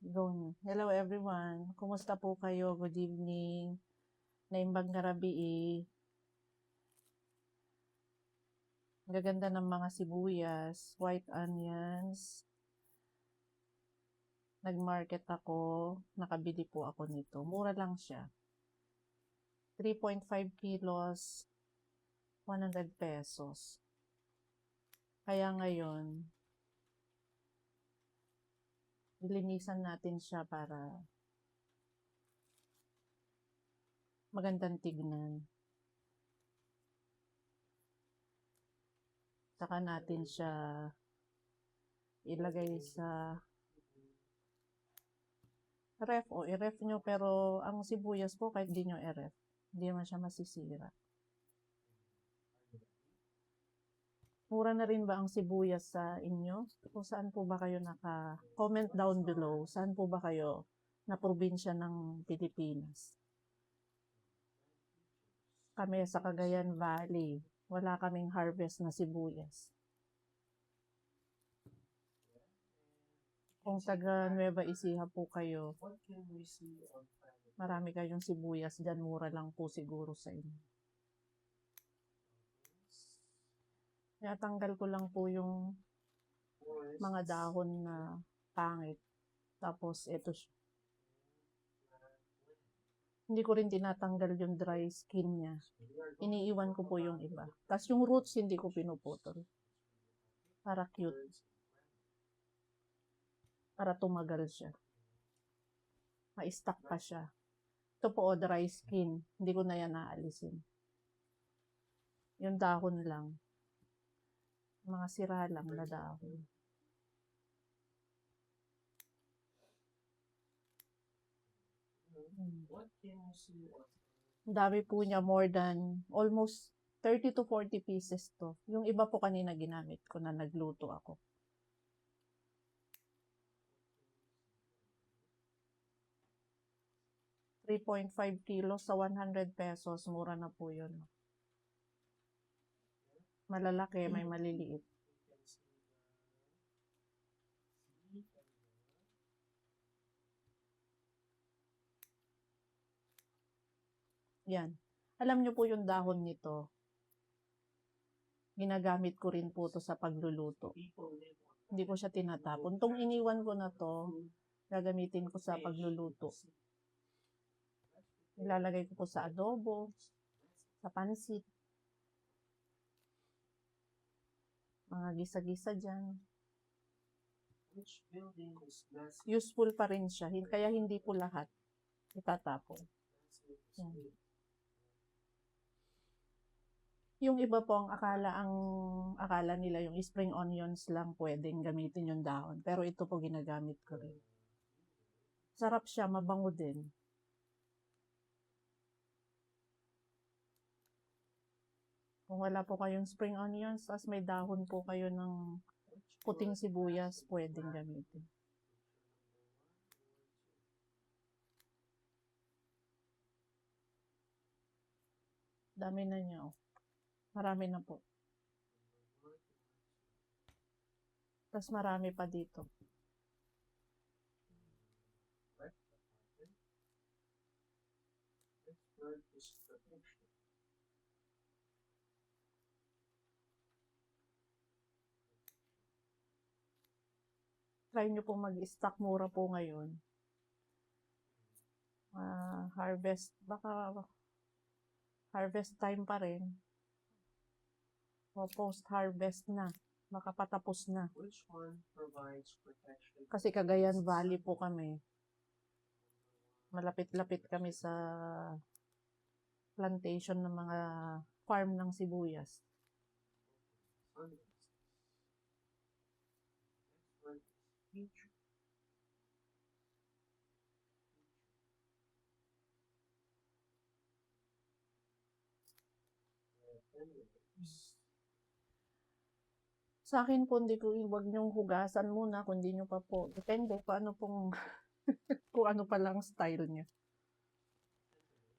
Go na. Hello everyone. Kumusta po kayo? Good evening. Naimbang gabi eh. Gaganda ng mga sibuyas, white onions. Nag-market ako. Nakabili po ako nito. Mura lang siya. 3.5 kilos, 100 pesos. Kaya ngayon, linisan natin siya para magandang tignan. Saka natin siya ilagay sa ref o i-ref nyo, pero ang sibuyas po kahit di nyo i-ref, hindi naman siya masisira. Mura na rin ba ang sibuyas sa inyo? Kung saan po ba kayo comment down below, saan po ba kayo na probinsya ng Pilipinas? Kami sa Cagayan Valley, wala kaming harvest na sibuyas. Kung taga Nueva Ecija po kayo, marami kayong sibuyas dyan, mura lang po siguro sa inyo. Natanggal ko lang po yung mga dahon na pangit. Tapos ito, hindi ko rin tinatanggal yung dry skin niya. Iniiwan ko po yung iba. Tapos yung roots hindi ko pinuputol. Para cute. Para tumagal siya. Ma-stack pa siya. Ito po dry skin. Hindi ko na yan naalisin. Yung dahon lang. Mga sira lang na dahon. Ang dami po niya, more than almost 30 to 40 pieces to. Yung iba po kanina ginamit ko na nagluto ako. $3.5 kilos sa 100 pesos. Mura na po yun. Malalaki, may maliliit. Yan. Alam nyo po yung dahon nito. Ginagamit ko rin po to sa pagluluto. Hindi ko siya tinatapon. Itong iniwan ko na to, gagamitin ko sa pagluluto. Ilalagay ko po sa adobo, sa pansit, mga gisa-gisa dyan. Useful pa rin siya, kaya hindi po lahat itatapon. Yan. Yung iba po ang akala nila yung spring onions lang pwedeng gamitin yung dahon. Pero ito po ginagamit ko rin. Sarap siya, mabango din. Kung wala po kayong spring onions, as may dahon po kayo ng puting sibuyas, pwedeng gamitin. Dami na niya, oh. Marami na po. Tapos marami pa dito. Try nyo po mag-stock, mura po ngayon. Baka harvest time pa rin. O post-harvest na. Baka patapos na. Kasi Cagayan Valley po kami. Malapit-lapit kami sa plantation ng mga farm ng sibuyas. Sa akin po, hindi ko, huwag niyong hugasan muna, kundi nyo pa po. Depende kung ano pong, kung ano pa lang style niyo.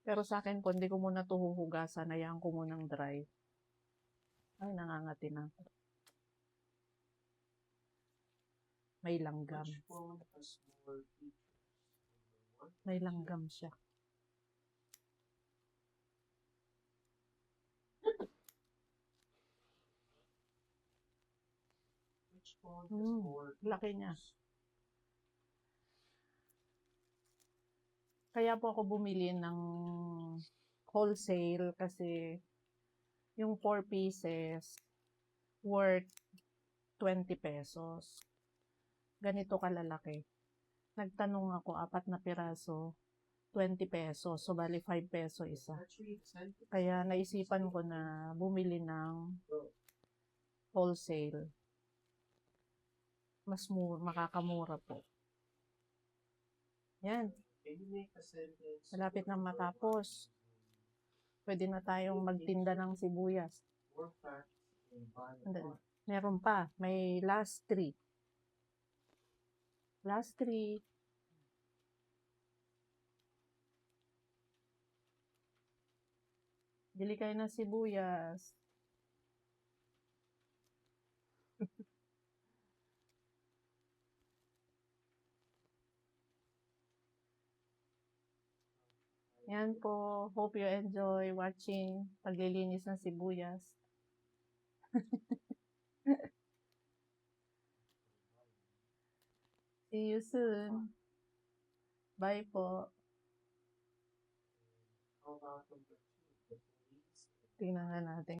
Pero sa akin po, hindi ko muna ito huhugasan, hayaan ko munang dry. Ay, nangangati na. May langgam. Which phone has more features? Number 1. May langgam siya. Which phone has more Laki niya. features? Kaya po ako bumili ng wholesale kasi yung 4 pieces worth 20 pesos. Ganito kalalaki. Nagtanong ako, 4 na piraso, 20 pesos. So, bali 5 peso isa. Actually, the sentence. Kaya naisipan ko na bumili ng wholesale. Mas makakamura po. Yan. Can you make a sentence? Malapit na matapos. Pwede na tayong magtinda ng sibuyas. 4 facts in buy Andali. one. Meron pa. May last 3. Last 3. Bili kayo ng sibuyas. Yan po. Hope you enjoy watching paglilinis ng sibuyas. See you soon. Bye po. How about number 2? The police. Tingnan na natin.